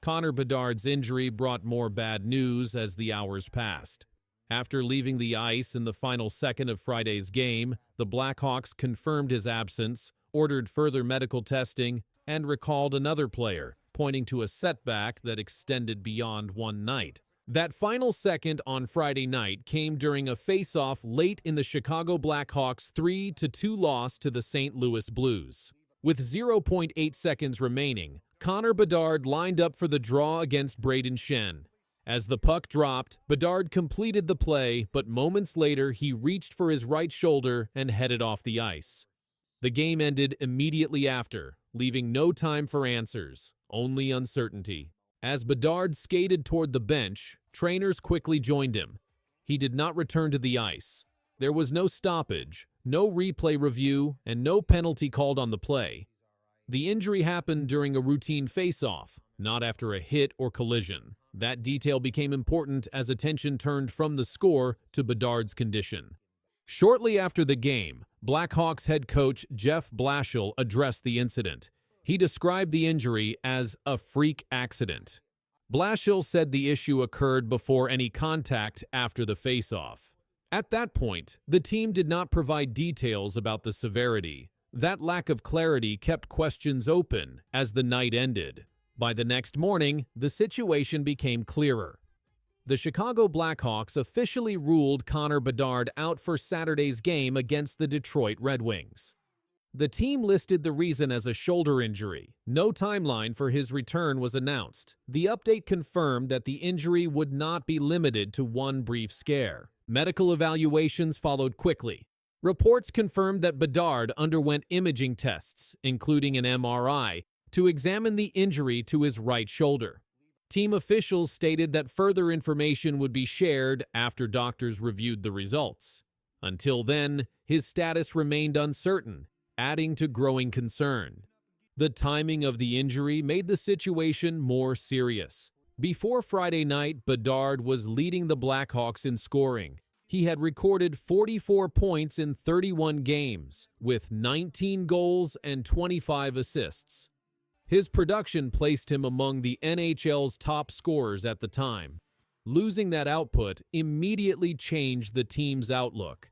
Connor Bedard's injury brought more bad news as the hours passed. After leaving the ice in the final second of Friday's game, the Blackhawks confirmed his absence, ordered further medical testing, and recalled another player, pointing to a setback that extended beyond one night. That final second on Friday night came during a face-off late in the Chicago Blackhawks' 3-2 loss to the St. Louis Blues. With 0.8 seconds remaining, Connor Bedard lined up for the draw against Brayden Schenn. As the puck dropped, Bedard completed the play, but moments later he reached for his right shoulder and headed off the ice. The game ended immediately after, leaving no time for answers, only uncertainty. As Bedard skated toward the bench, trainers quickly joined him. He did not return to the ice. There was no stoppage, no replay review, and no penalty called on the play. The injury happened during a routine face-off, not after a hit or collision. That detail became important as attention turned from the score to Bedard's condition. Shortly after the game, Blackhawks head coach Jeff Blashill addressed the incident. He described the injury as a freak accident. Blashill said the issue occurred before any contact after the face-off. At that point, the team did not provide details about the severity. That lack of clarity kept questions open as the night ended. By the next morning, the situation became clearer. The Chicago Blackhawks officially ruled Connor Bedard out for Saturday's game against the Detroit Red Wings. The team listed the reason as a shoulder injury. No timeline for his return was announced. The update confirmed that the injury would not be limited to one brief scare. Medical evaluations followed quickly. Reports confirmed that Bedard underwent imaging tests, including an MRI, to examine the injury to his right shoulder. Team officials stated that further information would be shared after doctors reviewed the results. Until then, his status remained uncertain, adding to growing concern. The timing of the injury made the situation more serious. Before Friday night, Bedard was leading the Blackhawks in scoring. He had recorded 44 points in 31 games, with 19 goals and 25 assists. His production placed him among the NHL's top scorers at the time. Losing that output immediately changed the team's outlook.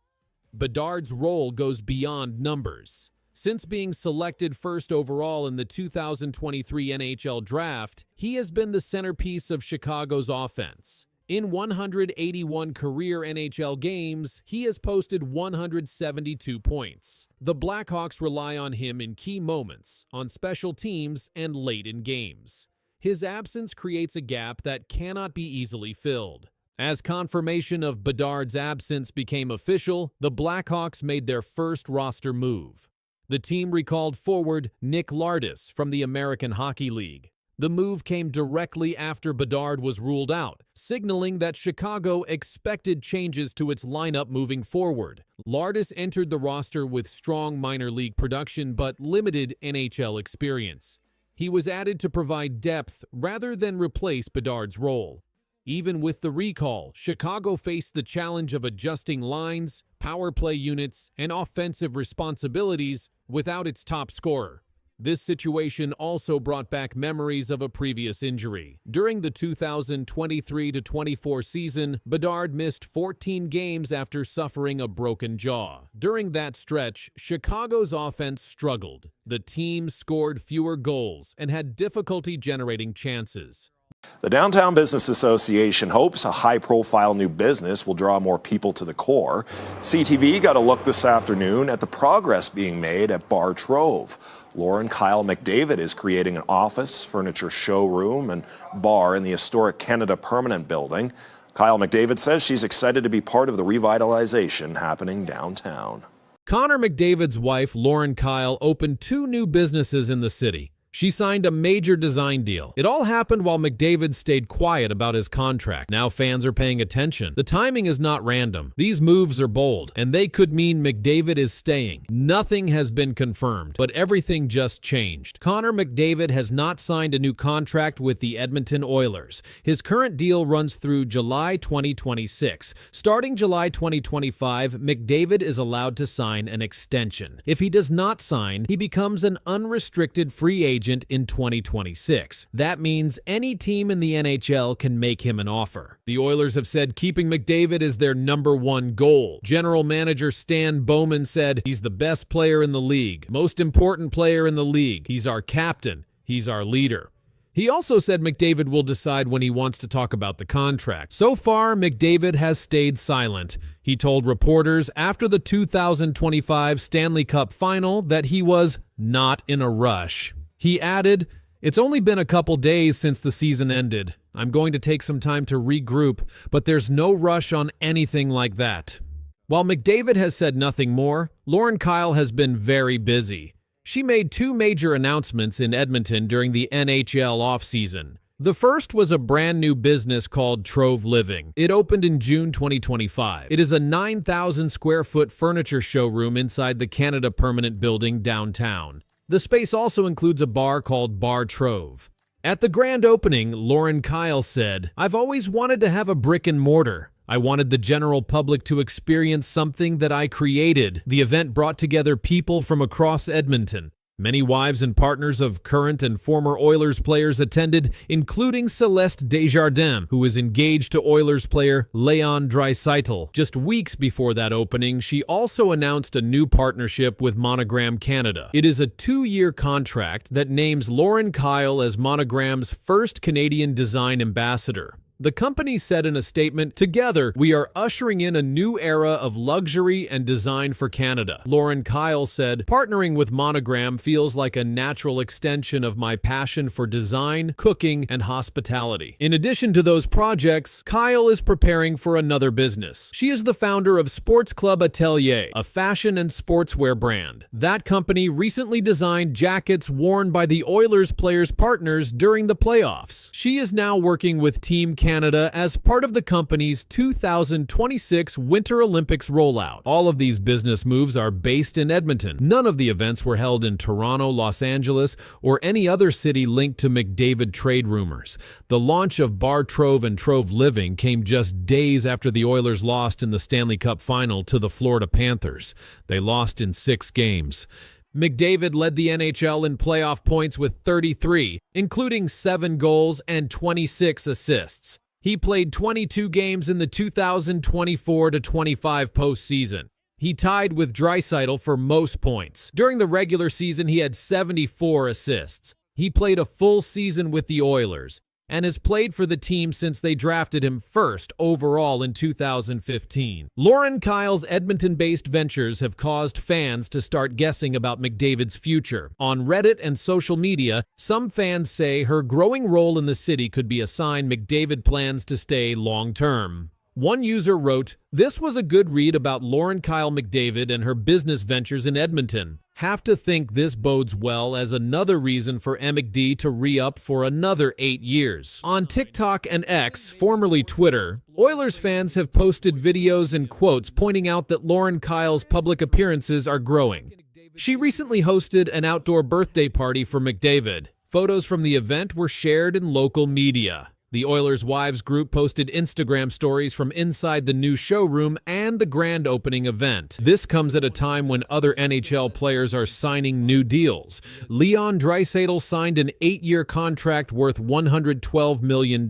Bedard's role goes beyond numbers. Since being selected first overall in the 2023 NHL Draft, he has been the centerpiece of Chicago's offense. In 181 career NHL games, he has posted 172 points. The Blackhawks rely on him in key moments, on special teams, and late in games. His absence creates a gap that cannot be easily filled. As confirmation of Bedard's absence became official, the Blackhawks made their first roster move. The team recalled forward Nick Lardis from the American Hockey League. The move came directly after Bedard was ruled out, signaling that Chicago expected changes to its lineup moving forward. Lardis entered the roster with strong minor league production but limited NHL experience. He was added to provide depth rather than replace Bedard's role. Even with the recall, Chicago faced the challenge of adjusting lines, power play units, and offensive responsibilities without its top scorer. This situation also brought back memories of a previous injury. During the 2023-24 season, Bedard missed 14 games after suffering a broken jaw. During that stretch, Chicago's offense struggled. The team scored fewer goals and had difficulty generating chances. The Downtown Business Association hopes a high-profile new business will draw more people to the core. CTV got a look this afternoon at the progress being made at Bar Trove. Lauren Kyle McDavid is creating an office, furniture showroom, and bar in the historic Canada Permanent Building. Kyle McDavid says she's excited to be part of the revitalization happening downtown. Connor McDavid's wife, Lauren Kyle, opened 2 new businesses in the city. She signed a major design deal. It all happened while McDavid stayed quiet about his contract. Now fans are paying attention. The timing is not random. These moves are bold, and they could mean McDavid is staying. Nothing has been confirmed, but everything just changed. Connor McDavid has not signed a new contract with the Edmonton Oilers. His current deal runs through July 2026. Starting July 2025, McDavid is allowed to sign an extension. If he does not sign, he becomes an unrestricted free agent agent in 2026. That means any team in the NHL can make him an offer. The Oilers have said keeping McDavid is their #1 goal. General manager Stan Bowman said, "He's the best player in the league, most important player in the league. He's our captain. He's our leader." He also said McDavid will decide when he wants to talk about the contract. So far, McDavid has stayed silent. He told reporters after the 2025 Stanley Cup final that he was not in a rush. He added, "It's only been a couple days since the season ended. I'm going to take some time to regroup, but there's no rush on anything like that." While McDavid has said nothing more, Lauren Kyle has been very busy. She made 2 major announcements in Edmonton during the NHL offseason. The first was a brand new business called Trove Living. It opened in June 2025. It is a 9,000 square foot furniture showroom inside the Canada Permanent Building downtown. The space also includes a bar called Bar Trove. At the grand opening, Lauren Kyle said, "I've always wanted to have a brick and mortar. I wanted the general public to experience something that I created." The event brought together people from across Edmonton. Many wives and partners of current and former Oilers players attended, including Celeste Desjardins, who is engaged to Oilers player Leon Draisaitl. Just weeks before that opening, she also announced a new partnership with Monogram Canada. It is a 2-year contract that names Lauren Kyle as Monogram's first Canadian design ambassador. The company said in a statement, "Together, we are ushering in a new era of luxury and design for Canada." Lauren Kyle said, "Partnering with Monogram feels like a natural extension of my passion for design, cooking, and hospitality." In addition to those projects, Kyle is preparing for another business. She is the founder of Sports Club Atelier, a fashion and sportswear brand. That company recently designed jackets worn by the Oilers players' partners during the playoffs. She is now working with Team Canada as part of the company's 2026 Winter Olympics rollout. All of these business moves are based in Edmonton. None of the events were held in Toronto, Los Angeles, or any other city linked to McDavid trade rumors. The launch of Bar Trove and Trove Living came just days after the Oilers lost in the Stanley Cup final to the Florida Panthers. They lost in 6 games. McDavid led the NHL in playoff points with 33, including 7 goals and 26 assists. He played 22 games in the 2024-25 postseason. He tied with Draisaitl for most points. During the regular season, he had 74 assists. He played a full season with the Oilers and has played for the team since they drafted him first overall in 2015. Lauren Kyle's Edmonton-based ventures have caused fans to start guessing about McDavid's future. On Reddit and social media, some fans say her growing role in the city could be a sign McDavid plans to stay long-term. One user wrote, "This was a good read about Lauren Kyle McDavid and her business ventures in Edmonton. Have to think this bodes well as another reason for McD to re-up for another 8 years." On TikTok and X, formerly Twitter, Oilers fans have posted videos and quotes pointing out that Lauren Kyle's public appearances are growing. She recently hosted an outdoor birthday party for McDavid. Photos from the event were shared in local media. The Oilers' Wives group posted Instagram stories from inside the new showroom and the grand opening event. This comes at a time when other NHL players are signing new deals. Leon Draisaitl signed an 8-year contract worth $112 million.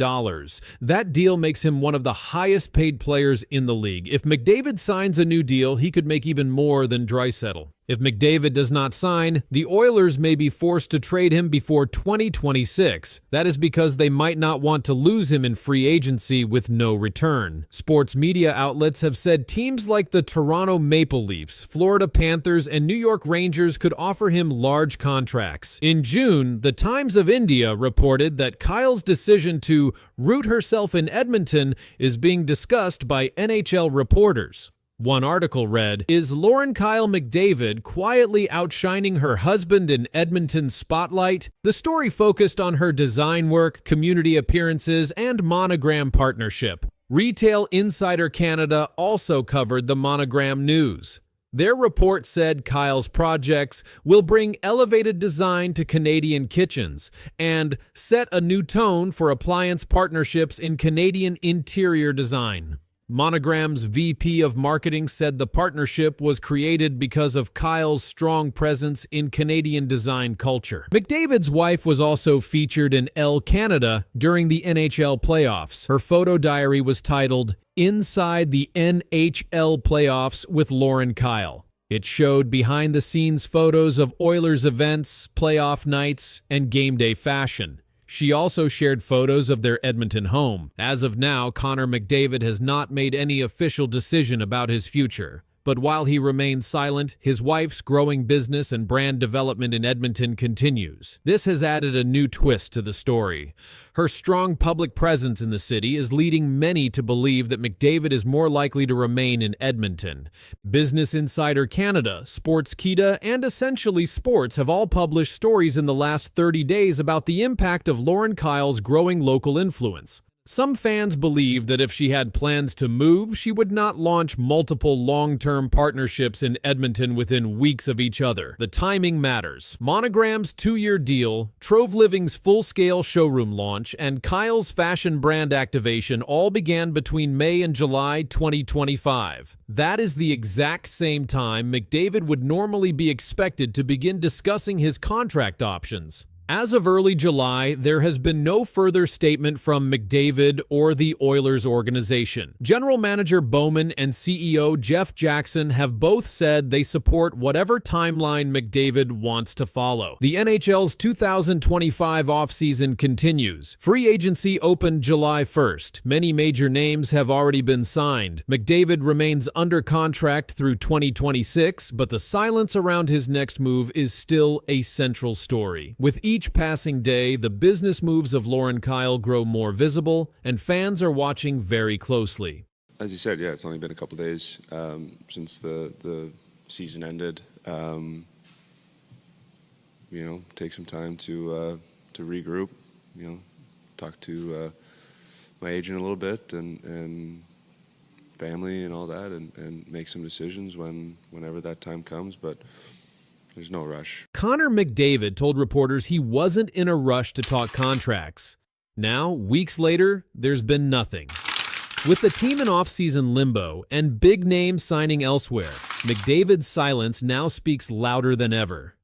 That deal makes him one of the highest-paid players in the league. If McDavid signs a new deal, he could make even more than Draisaitl. If McDavid does not sign, the Oilers may be forced to trade him before 2026. That is because they might not want to lose him in free agency with no return. Sports media outlets have said teams like the Toronto Maple Leafs, Florida Panthers, and New York Rangers could offer him large contracts. In June, the Times of India reported that Kyle's decision to root herself in Edmonton is being discussed by NHL reporters. One article read, "Is Lauren Kyle McDavid quietly outshining her husband in Edmonton's spotlight?" The story focused on her design work, community appearances, and Monogram partnership. Retail Insider Canada also covered the Monogram news. Their report said Kyle's projects will bring elevated design to Canadian kitchens and set a new tone for appliance partnerships in Canadian interior design. Monogram's VP of Marketing said the partnership was created because of Kyle's strong presence in Canadian design culture. McDavid's wife was also featured in Elle Canada during the NHL playoffs. Her photo diary was titled, "Inside the NHL Playoffs with Lauren Kyle." It showed behind-the-scenes photos of Oilers events, playoff nights, and game day fashion. She also shared photos of their Edmonton home. As of now, Connor McDavid has not made any official decision about his future. But while he remains silent, his wife's growing business and brand development in Edmonton continues. This has added a new twist to the story. Her strong public presence in the city is leading many to believe that McDavid is more likely to remain in Edmonton. Business Insider Canada, Sportskeeda, and Essentially Sports have all published stories in the last 30 days about the impact of Lauren Kyle's growing local influence. Some fans believe that if she had plans to move, she would not launch multiple long-term partnerships in Edmonton within weeks of each other. The timing matters. Monogram's 2-year deal, Trove Living's full-scale showroom launch, and Kyle's fashion brand activation all began between May and July 2025. That is the exact same time McDavid would normally be expected to begin discussing his contract options. As of early July, there has been no further statement from McDavid or the Oilers organization. General Manager Bowman and CEO Jeff Jackson have both said they support whatever timeline McDavid wants to follow. The NHL's 2025 offseason continues. Free agency opened July 1st. Many major names have already been signed. McDavid remains under contract through 2026, but the silence around his next move is still a central story. With each passing day, the business moves of Lauren Kyle grow more visible, and fans are watching very closely. As you said, yeah, it's only been a couple days since the season ended. Take some time to regroup. Talk to my agent a little bit and family and all that, and make some decisions whenever that time comes. But there's no rush. Connor McDavid told reporters he wasn't in a rush to talk contracts. Now, weeks later, there's been nothing. With the team in off-season limbo and big names signing elsewhere, McDavid's silence now speaks louder than ever.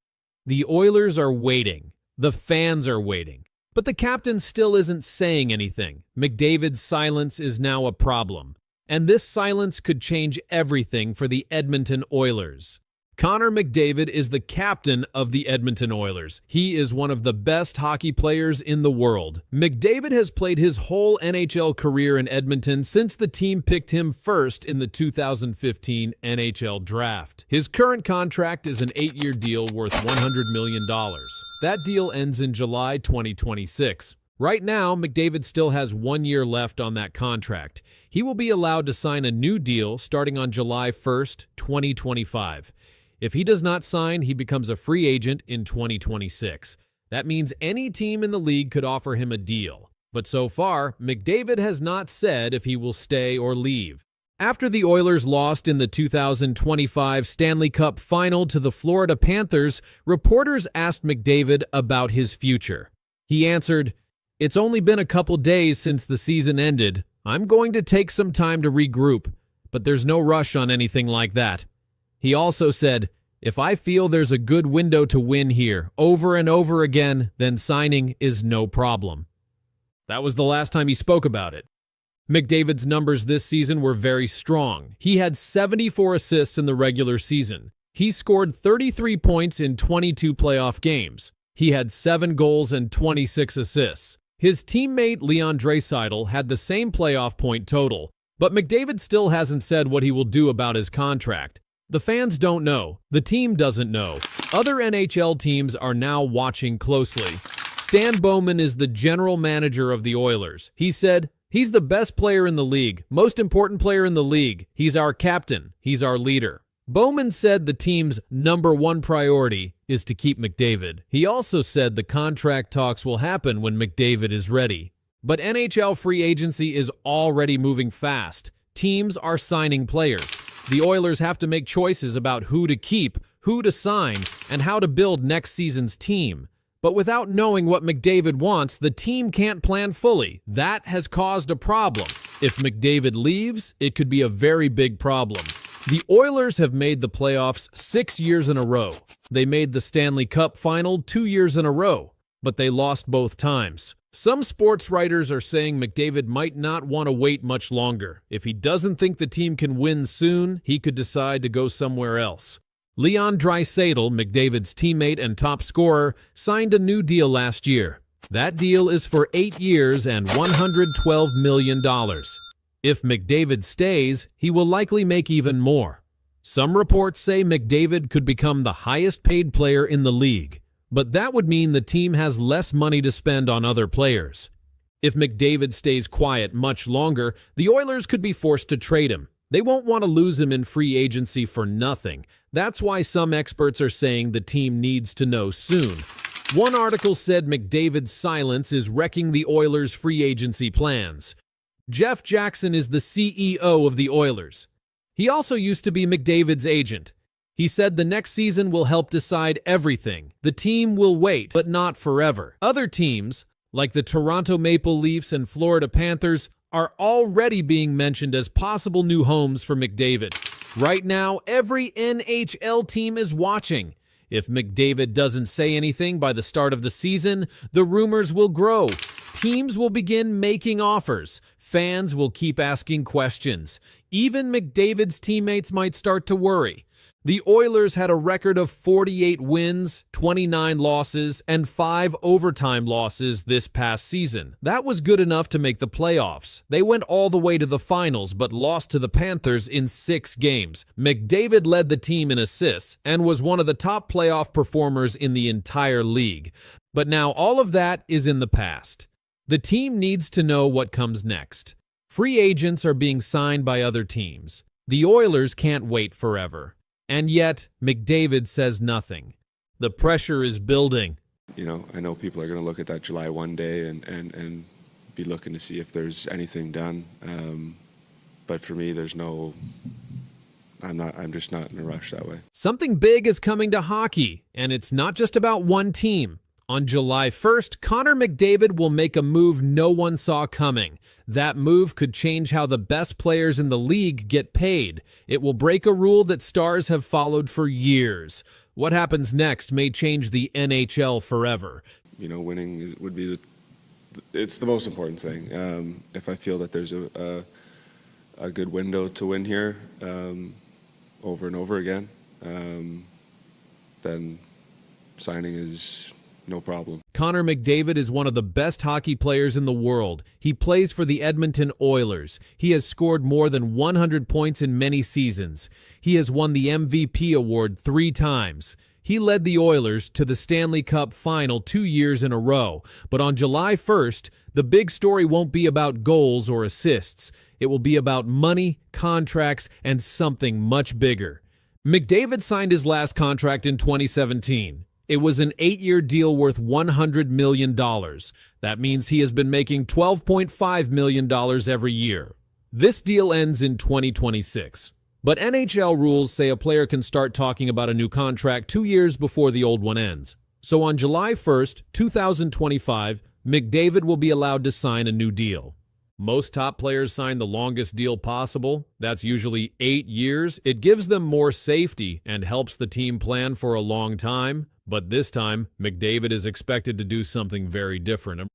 The Oilers are waiting. The fans are waiting. But the captain still isn't saying anything. McDavid's silence is now a problem. And this silence could change everything for the Edmonton Oilers. Connor McDavid is the captain of the Edmonton Oilers. He is one of the best hockey players in the world. McDavid has played his whole NHL career in Edmonton since the team picked him first in the 2015 NHL Draft. His current contract is an 8-year deal worth $100 million. That deal ends in July 2026. Right now, McDavid still has 1 year left on that contract. He will be allowed to sign a new deal starting on July 1st, 2025. If he does not sign, he becomes a free agent in 2026. That means any team in the league could offer him a deal. But so far, McDavid has not said if he will stay or leave. After the Oilers lost in the 2025 Stanley Cup Final to the Florida Panthers, reporters asked McDavid about his future. He answered, "It's only been a couple days since the season ended. I'm going to take some time to regroup, but there's no rush on anything like that." He also said, "If I feel there's a good window to win here over and over again, then signing is no problem." That was the last time he spoke about it. McDavid's numbers this season were very strong. He had 74 assists in the regular season. He scored 33 points in 22 playoff games. He had 7 goals and 26 assists. His teammate Leon Draisaitl had the same playoff point total, but McDavid still hasn't said what he will do about his contract. The fans don't know. The team doesn't know. Other NHL teams are now watching closely. Stan Bowman is the general manager of the Oilers. He said, "He's the best player in the league, most important player in the league. He's our captain. He's our leader." Bowman said the team's #1 priority is to keep McDavid. He also said the contract talks will happen when McDavid is ready. But NHL free agency is already moving fast. Teams are signing players. The Oilers have to make choices about who to keep, who to sign, and how to build next season's team. But without knowing what McDavid wants, the team can't plan fully. That has caused a problem. If McDavid leaves, it could be a very big problem. The Oilers have made the playoffs 6 years in a row. They made the Stanley Cup final 2 years in a row, but they lost both times. Some sports writers are saying McDavid might not want to wait much longer. If he doesn't think the team can win soon, he could decide to go somewhere else. Leon Draisaitl, McDavid's teammate and top scorer, signed a new deal last year. That deal is for 8 years and $112 million. If McDavid stays, he will likely make even more. Some reports say McDavid could become the highest-paid player in the league, but that would mean the team has less money to spend on other players. If McDavid stays quiet much longer, the Oilers could be forced to trade him. They won't want to lose him in free agency for nothing. That's why some experts are saying the team needs to know soon. One article said McDavid's silence is wrecking the Oilers' free agency plans. Jeff Jackson is the CEO of the Oilers. He also used to be McDavid's agent. He said the next season will help decide everything. The team will wait, but not forever. Other teams, like the Toronto Maple Leafs and Florida Panthers, are already being mentioned as possible new homes for McDavid. Right now, every NHL team is watching. If McDavid doesn't say anything by the start of the season, the rumors will grow. Teams will begin making offers. Fans will keep asking questions. Even McDavid's teammates might start to worry. The Oilers had a record of 48 wins, 29 losses, and 5 overtime losses this past season. That was good enough to make the playoffs. They went all the way to the finals, but lost to the Panthers in 6 games. McDavid led the team in assists and was one of the top playoff performers in the entire league. But now all of that is in the past. The team needs to know what comes next. Free agents are being signed by other teams. The Oilers can't wait forever. And yet, McDavid says nothing. The pressure is building. You know, I know people are going to look at that July 1 day and be looking to see if there's anything done. But for me, I'm just not in a rush that way. Something big is coming to hockey, and it's not just about one team. On July 1st, Connor McDavid will make a move no one saw coming. That move could change how the best players in the league get paid. It will break a rule that stars have followed for years. What happens next may change the NHL forever. You know, winning would be it's the most important thing. If I feel that there's a good window to win here over and over again, then signing is no problem. Connor McDavid is one of the best hockey players in the world. He plays for the Edmonton Oilers. He has scored more than 100 points in many seasons. He has won the MVP award 3 times. He led the Oilers to the Stanley Cup final 2 years in a row. But on July 1st, the big story won't be about goals or assists. It will be about money, contracts, and something much bigger. McDavid signed his last contract in 2017. It was an 8-year deal worth $100 million. That means he has been making $12.5 million every year. This deal ends in 2026. But NHL rules say a player can start talking about a new contract 2 years before the old one ends. So on July 1st, 2025, McDavid will be allowed to sign a new deal. Most top players sign the longest deal possible. That's usually 8 years. It gives them more safety and helps the team plan for a long time. But this time, McDavid is expected to do something very different.